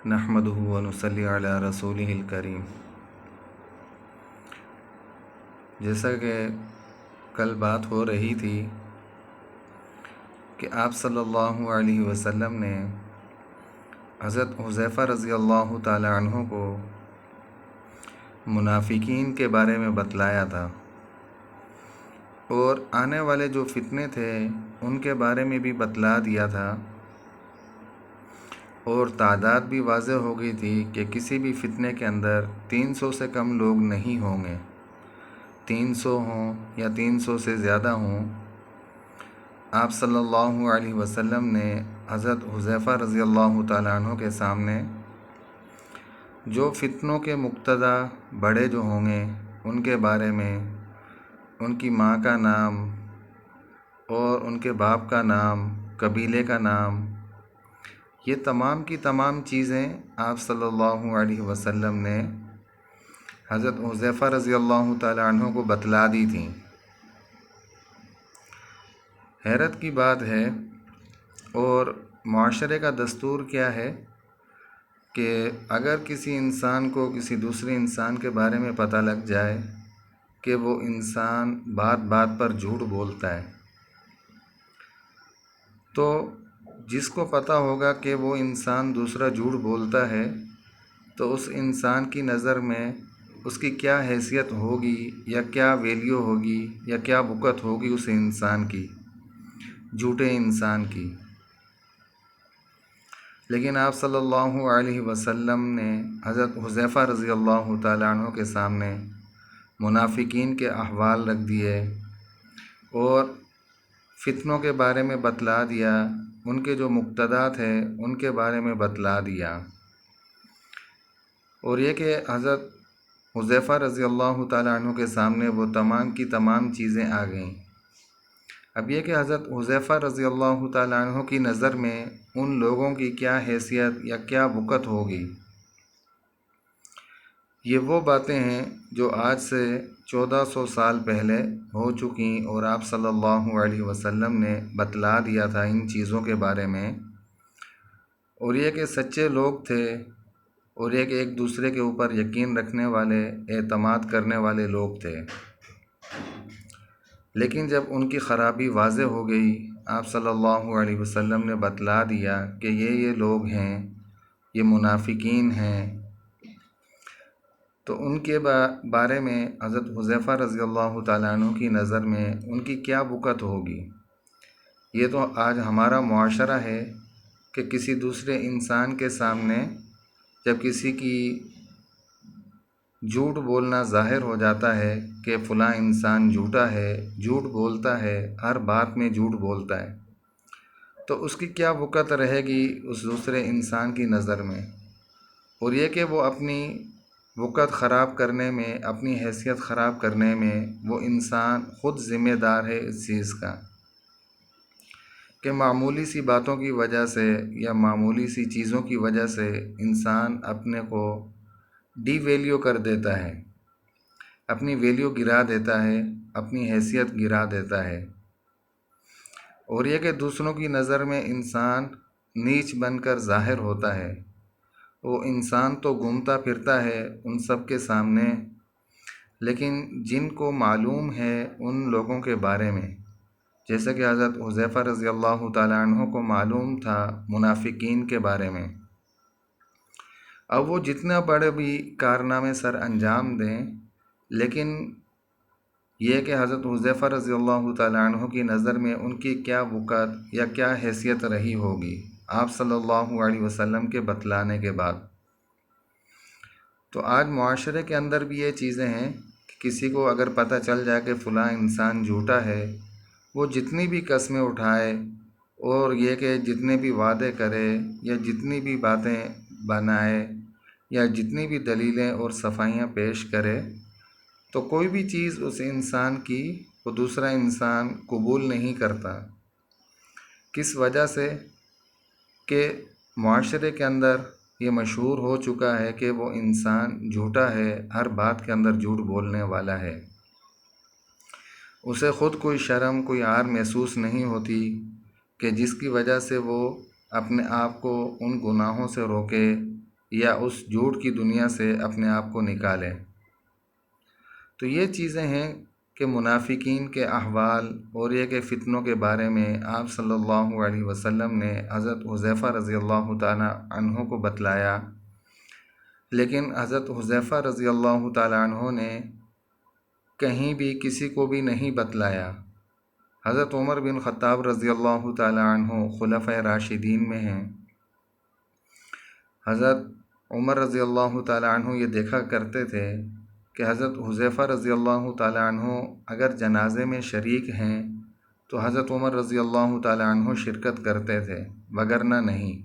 نحمدہ و نصلی علی رسولہ الکریم۔ جیسا کہ کل بات ہو رہی تھی کہ آپ صلی اللہ علیہ وسلم نے حضرت حذیفہ رضی اللہ تعالی عنہ کو منافقین کے بارے میں بتلایا تھا، اور آنے والے جو فتنے تھے ان کے بارے میں بھی بتلا دیا تھا، اور تعداد بھی واضح ہو گئی تھی کہ کسی بھی فتنے کے اندر 300 سے کم لوگ نہیں ہوں گے، 300 ہوں یا 300 سے زیادہ ہوں۔ آپ صلی اللہ علیہ وسلم نے حضرت حذیفہ رضی اللہ تعالیٰ عنہ کے سامنے جو فتنوں کے مقتدا بڑے جو ہوں گے ان کے بارے میں، ان کی ماں کا نام اور ان کے باپ کا نام، قبیلے کا نام، یہ تمام کی تمام چیزیں آپ صلی اللہ علیہ وسلم نے حضرت حذیفہ رضی اللہ تعالیٰ عنہ کو بتلا دی تھیں۔ حیرت کی بات ہے، اور معاشرے کا دستور کیا ہے کہ اگر کسی انسان کو کسی دوسرے انسان کے بارے میں پتہ لگ جائے کہ وہ انسان بات بات پر جھوٹ بولتا ہے، تو جس کو پتہ ہوگا کہ وہ انسان دوسرا جھوٹ بولتا ہے تو اس انسان کی نظر میں اس کی کیا حیثیت ہوگی یا کیا ویلیو ہوگی یا کیا وقت ہوگی اس انسان کی، جھوٹے انسان کی۔ لیکن آپ صلی اللہ علیہ وسلم نے حضرت حذیفہ رضی اللہ تعالیٰ عنہ کے سامنے منافقین کے احوال رکھ دیے اور فتنوں کے بارے میں بتلا دیا، ان کے جو مقتدات ہیں ان کے بارے میں بتلا دیا، اور یہ کہ حضرت حذیفہ رضی اللہ تعالیٰ عنہ کے سامنے وہ تمام کی تمام چیزیں آ گئیں۔ اب یہ کہ حضرت حذیفہ رضی اللہ تعالیٰ عنہ کی نظر میں ان لوگوں کی کیا حیثیت یا کیا وقت ہوگی، یہ وہ باتیں ہیں جو آج سے 1400 سال پہلے ہو چکیں، اور آپ صلی اللہ علیہ وسلم نے بتلا دیا تھا ان چیزوں کے بارے میں، اور یہ کہ سچے لوگ تھے، اور یہ کہ ایک دوسرے کے اوپر یقین رکھنے والے، اعتماد کرنے والے لوگ تھے۔ لیکن جب ان کی خرابی واضح ہو گئی، آپ صلی اللہ علیہ وسلم نے بتلا دیا کہ یہ لوگ ہیں، یہ منافقین ہیں، تو ان کے بارے میں حضرت حذیفہ رضی اللہ تعالیٰ عنہ کی نظر میں ان کی کیا وقت ہوگی۔ یہ تو آج ہمارا معاشرہ ہے کہ کسی دوسرے انسان کے سامنے جب کسی کی جھوٹ بولنا ظاہر ہو جاتا ہے کہ فلاں انسان جھوٹا ہے، جھوٹ بولتا ہے، ہر بات میں جھوٹ بولتا ہے، تو اس کی کیا وقت رہے گی اس دوسرے انسان کی نظر میں، اور یہ کہ وہ اپنی وقت خراب کرنے میں، اپنی حیثیت خراب کرنے میں وہ انسان خود ذمہ دار ہے اس چیز کا کہ معمولی سی باتوں کی وجہ سے یا معمولی سی چیزوں کی وجہ سے انسان اپنے کو ڈی ویلیو کر دیتا ہے، اپنی ویلیو گرا دیتا ہے، اپنی حیثیت گرا دیتا ہے، اور یہ کہ دوسروں کی نظر میں انسان نیچ بن کر ظاہر ہوتا ہے۔ وہ انسان تو گھومتا پھرتا ہے ان سب کے سامنے، لیکن جن کو معلوم ہے ان لوگوں کے بارے میں، جیسے کہ حضرت حذیفہ رضی اللہ تعالیٰ عنہ کو معلوم تھا منافقین کے بارے میں، اب وہ جتنا بڑے بھی کارنامے سر انجام دیں، لیکن یہ کہ حضرت حذیفہ رضی اللہ تعالیٰ عنہ کی نظر میں ان کی کیا وقت یا کیا حیثیت رہی ہوگی آپ صلی اللہ علیہ وسلم کے بتلانے کے بعد۔ تو آج معاشرے کے اندر بھی یہ چیزیں ہیں کہ کسی کو اگر پتہ چل جائے کہ فلاں انسان جھوٹا ہے، وہ جتنی بھی قسمیں اٹھائے اور یہ کہ جتنے بھی وعدے کرے یا جتنی بھی باتیں بنائے یا جتنی بھی دلیلیں اور صفائیاں پیش کرے، تو کوئی بھی چیز اس انسان کی وہ دوسرا انسان قبول نہیں کرتا۔ کس وجہ سے؟ کہ معاشرے کے اندر یہ مشہور ہو چکا ہے کہ وہ انسان جھوٹا ہے، ہر بات کے اندر جھوٹ بولنے والا ہے، اسے خود کوئی شرم، کوئی عار محسوس نہیں ہوتی کہ جس کی وجہ سے وہ اپنے آپ کو ان گناہوں سے روکے یا اس جھوٹ کی دنیا سے اپنے آپ کو نکالیں۔ تو یہ چیزیں ہیں کہ منافقین کے احوال اور یہ کہ فتنوں کے بارے میں آپ صلی اللہ علیہ وسلم نے حضرت حذیفہ رضی اللہ تعالیٰ عنہ کو بتلایا، لیکن حضرت حذیفہ رضی اللہ تعالیٰ عنہ نے کہیں بھی کسی کو بھی نہیں بتلایا۔ حضرت عمر بن خطاب رضی اللہ تعالیٰ عنہ خلفۂ راشدین میں ہیں۔ حضرت عمر رضی اللہ تعالیٰ عنہ یہ دیکھا کرتے تھے کہ حضرت حذیفہ رضی اللہ تعالیٰ عنہ اگر جنازے میں شریک ہیں تو حضرت عمر رضی اللہ تعالیٰ عنہ شرکت کرتے تھے، وگرنہ نہیں۔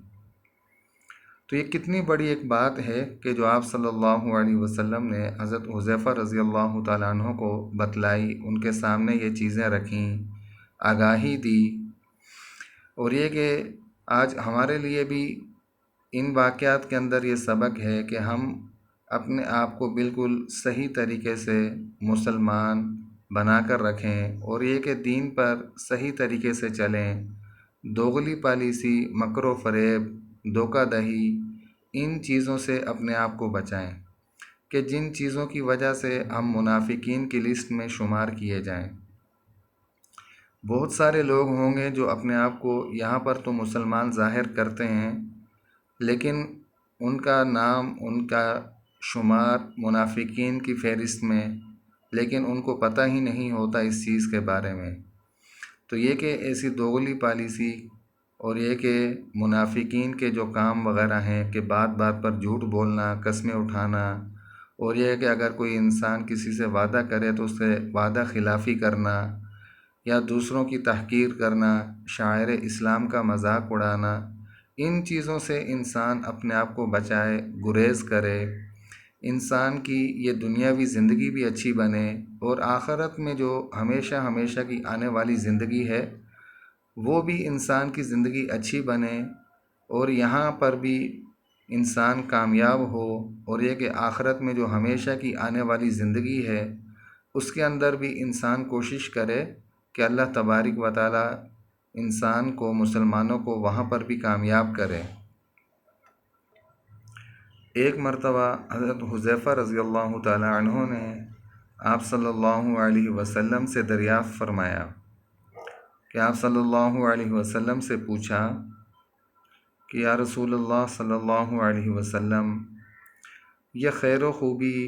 تو یہ کتنی بڑی ایک بات ہے کہ جو آپ صلی اللہ علیہ وسلم نے حضرت حذیفہ رضی اللہ تعالیٰ عنہ کو بتلائی، ان کے سامنے یہ چیزیں رکھیں، آگاہی دی۔ اور یہ کہ آج ہمارے لیے بھی ان واقعات کے اندر یہ سبق ہے کہ ہم اپنے آپ کو بالکل صحیح طریقے سے مسلمان بنا کر رکھیں، اور یہ کہ دین پر صحیح طریقے سے چلیں، دوغلی پالیسی، مکر و فریب، دھوکہ دہی، ان چیزوں سے اپنے آپ کو بچائیں کہ جن چیزوں کی وجہ سے ہم منافقین کی لسٹ میں شمار کیے جائیں۔ بہت سارے لوگ ہوں گے جو اپنے آپ کو یہاں پر تو مسلمان ظاہر کرتے ہیں، لیکن ان کا نام، ان کا شمار منافقین کی فہرست میں، لیکن ان کو پتہ ہی نہیں ہوتا اس چیز کے بارے میں۔ تو یہ کہ ایسی دوغلی پالیسی اور یہ کہ منافقین کے جو کام وغیرہ ہیں کہ بات بات پر جھوٹ بولنا، قسمیں اٹھانا، اور یہ کہ اگر کوئی انسان کسی سے وعدہ کرے تو اس سے وعدہ خلافی کرنا، یا دوسروں کی تحقیر کرنا، شاعر اسلام کا مذاق اڑانا، ان چیزوں سے انسان اپنے آپ کو بچائے، گریز کرے، انسان کی یہ دنیاوی زندگی بھی اچھی بنے، اور آخرت میں جو ہمیشہ ہمیشہ کی آنے والی زندگی ہے وہ بھی انسان کی زندگی اچھی بنے، اور یہاں پر بھی انسان کامیاب ہو، اور یہ کہ آخرت میں جو ہمیشہ کی آنے والی زندگی ہے اس کے اندر بھی انسان کوشش کرے کہ اللہ تبارک و تعالی انسان کو، مسلمانوں کو وہاں پر بھی کامیاب کرے۔ ایک مرتبہ حضرت حذیفہ رضی اللہ تعالی عنہ نے آپ صلی اللہ علیہ وسلم سے دریافت فرمایا کہ آپ صلی اللہ علیہ وسلم سے پوچھا کہ یا رسول اللہ صلی اللہ علیہ وسلم، یہ خیر و خوبی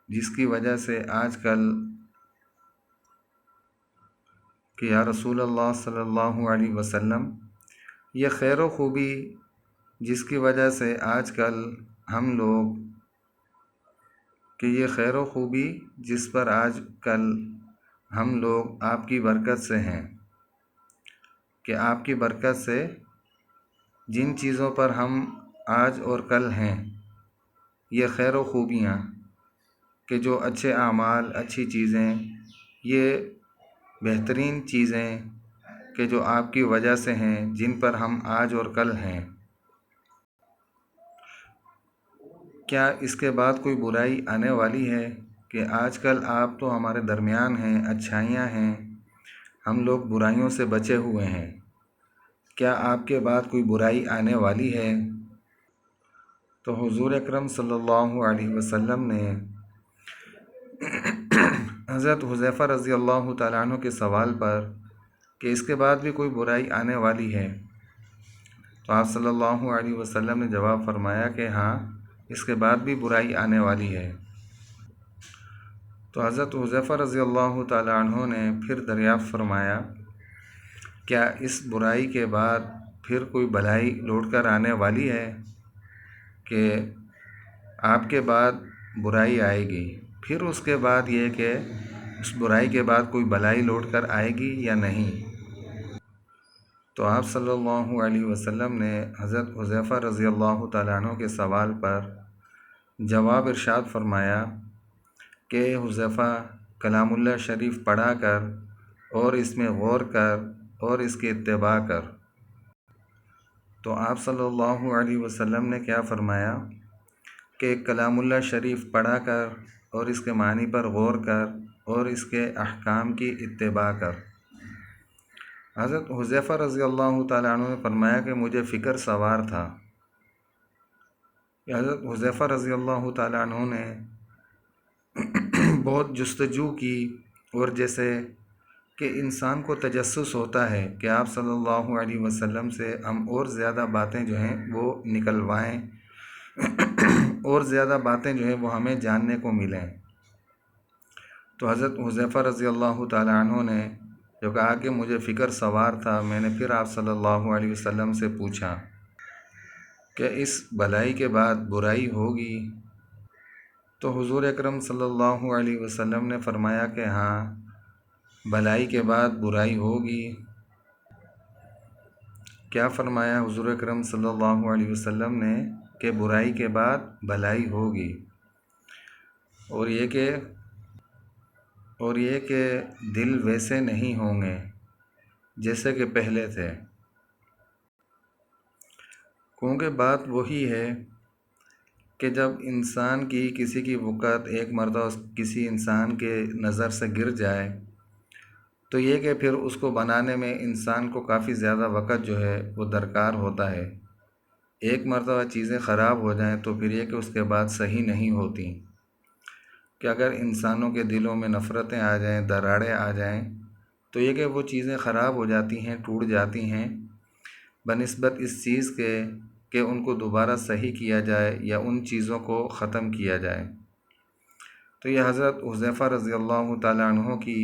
جس کی وجہ سے آج کل کہ یا رسول اللہ صلی اللہ علیہ وسلم، یہ خیر و خوبی جس کی وجہ سے آج کل ہم لوگ، کہ یہ خیر و خوبی جس پر آج کل ہم لوگ آپ کی برکت سے ہیں، کہ آپ کی برکت سے جن چیزوں پر ہم آج اور کل ہیں، یہ خیر و خوبیاں کہ جو اچھے اعمال، اچھی چیزیں، یہ بہترین چیزیں کہ جو آپ کی وجہ سے ہیں، جن پر ہم آج اور کل ہیں، کیا اس کے بعد کوئی برائی آنے والی ہے؟ کہ آج کل آپ تو ہمارے درمیان ہیں، اچھائیاں ہیں، ہم لوگ برائیوں سے بچے ہوئے ہیں، کیا آپ کے بعد کوئی برائی آنے والی ہے؟ تو حضور اکرم صلی اللہ علیہ وسلم نے حضرت حذیفہ رضی اللہ تعالیٰ عنہ کے سوال پر کہ اس کے بعد بھی کوئی برائی آنے والی ہے، تو آپ صلی اللہ علیہ وسلم نے جواب فرمایا کہ ہاں، اس کے بعد بھی برائی آنے والی ہے۔ تو حضرت حذیفہ رضی اللہ تعالیٰ عنہ نے پھر دریافت فرمایا، کیا اس برائی کے بعد پھر کوئی بھلائی لوٹ کر آنے والی ہے؟ کہ آپ کے بعد برائی آئے گی، پھر اس کے بعد یہ کہ اس برائی کے بعد کوئی بھلائی لوٹ کر آئے گی یا نہیں؟ تو آپ صلی اللہ علیہ وسلم نے حضرت حذیفہ رضی اللہ تعالیٰ عنہ کے سوال پر جواب ارشاد فرمایا کہ حذیفہ، کلام اللہ شریف پڑھا کر اور اس میں غور کر اور اس کی اتباع کر۔ تو آپ صلی اللہ علیہ وسلم نے کیا فرمایا کہ کلام اللہ شریف پڑھا کر اور اس کے معنی پر غور کر اور اس کے احکام کی اتباع کر۔ حضرت حذیفہ رضی اللہ تعالیٰ عنہ نے فرمایا کہ مجھے فکر سوار تھا حضرت حذیفہ رضی اللہ تعالیٰ عنہ نے بہت جستجو کی، اور جیسے کہ انسان کو تجسس ہوتا ہے کہ آپ صلی اللہ علیہ وسلم سے ہم اور زیادہ باتیں جو ہیں وہ نکلوائیں اور زیادہ باتیں جو ہیں وہ ہمیں جاننے کو ملیں۔ تو حضرت حذیفہ رضی اللہ تعالیٰ عنہ نے جو کہا کہ مجھے فکر سوار تھا، میں نے پھر آپ صلی اللہ علیہ وسلم سے پوچھا کہ اس بھلائی کے بعد برائی ہوگی؟ تو حضور اکرم صلی اللہ علیہ وسلم نے فرمایا کہ ہاں، بھلائی کے بعد برائی ہوگی۔ کیا فرمایا حضور اکرم صلی اللہ علیہ وسلم نے؟ کہ برائی کے بعد بھلائی ہوگی، اور یہ کہ دل ویسے نہیں ہوں گے جیسے کہ پہلے تھے، کیونکہ بات وہی ہے کہ جب انسان کی کسی کی وقت ایک مرتبہ کسی انسان کے نظر سے گر جائے تو یہ کہ پھر اس کو بنانے میں انسان کو کافی زیادہ وقت جو ہے وہ درکار ہوتا ہے۔ ایک مرتبہ چیزیں خراب ہو جائیں تو پھر یہ کہ اس کے بعد صحیح نہیں ہوتی، کہ اگر انسانوں کے دلوں میں نفرتیں آ جائیں، دراڑیں آ جائیں، تو یہ کہ وہ چیزیں خراب ہو جاتی ہیں، ٹوٹ جاتی ہیں، بنسبت اس چیز کے کہ ان کو دوبارہ صحیح کیا جائے یا ان چیزوں کو ختم کیا جائے۔ تو یہ حضرت حذیفہ رضی اللہ تعالیٰ عنہ کی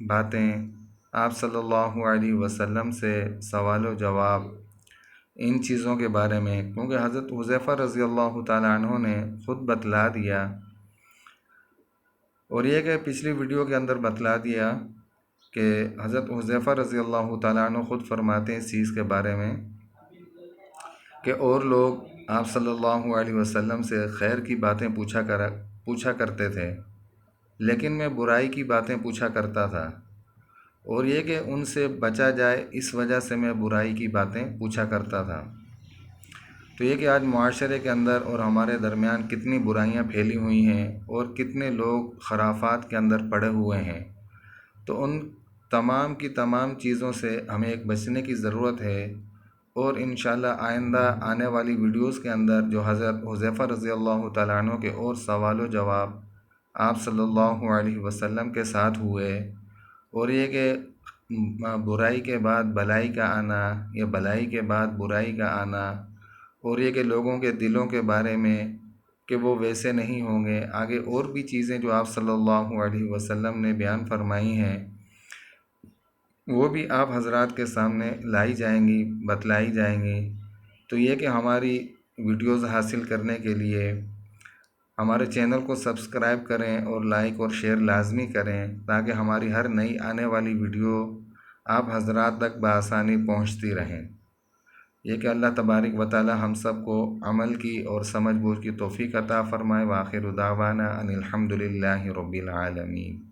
باتیں، آپ صلی اللہ علیہ وسلم سے سوال و جواب ان چیزوں کے بارے میں، کیونکہ حضرت حذیفہ رضی اللہ تعالیٰ عنہ نے خود بتلا دیا، اور یہ کہ پچھلی ویڈیو کے اندر بتلا دیا کہ حضرت حذیفہ رضی اللہ تعالیٰ عنہ خود فرماتے ہیں اس چیز کے بارے میں کہ اور لوگ آپ صلی اللہ علیہ وسلم سے خیر کی باتیں پوچھا کرتے تھے، لیکن میں برائی کی باتیں پوچھا کرتا تھا، اور یہ کہ ان سے بچا جائے اس وجہ سے میں برائی کی باتیں پوچھا کرتا تھا۔ تو یہ کہ آج معاشرے کے اندر اور ہمارے درمیان کتنی برائیاں پھیلی ہوئی ہیں اور کتنے لوگ خرافات کے اندر پڑے ہوئے ہیں، تو ان تمام کی تمام چیزوں سے ہمیں ایک بچنے کی ضرورت ہے، اور انشاءاللہ آئندہ آنے والی ویڈیوز کے اندر جو حضرت حذیفہ رضی اللہ تعالیٰ عنہ کے اور سوال و جواب آپ صلی اللہ علیہ وسلم کے ساتھ ہوئے، اور یہ کہ برائی کے بعد بھلائی کا آنا یا بھلائی کے بعد برائی کا آنا، اور یہ کہ لوگوں کے دلوں کے بارے میں کہ وہ ویسے نہیں ہوں گے، آگے اور بھی چیزیں جو آپ صلی اللہ علیہ وسلم نے بیان فرمائی ہیں وہ بھی آپ حضرات کے سامنے لائی جائیں گی، بتلائی جائیں گی۔ تو یہ کہ ہماری ویڈیوز حاصل کرنے کے لیے ہمارے چینل کو سبسکرائب کریں اور لائک اور شیئر لازمی کریں، تاکہ ہماری ہر نئی آنے والی ویڈیو آپ حضرات تک بآسانی پہنچتی رہیں۔ یہ کہ اللہ تبارک و تعالی ہم سب کو عمل کی اور سمجھ بوجھ کی توفیق عطا فرمائے۔ وآخر دعوانا ان الحمد للہ رب العالمین۔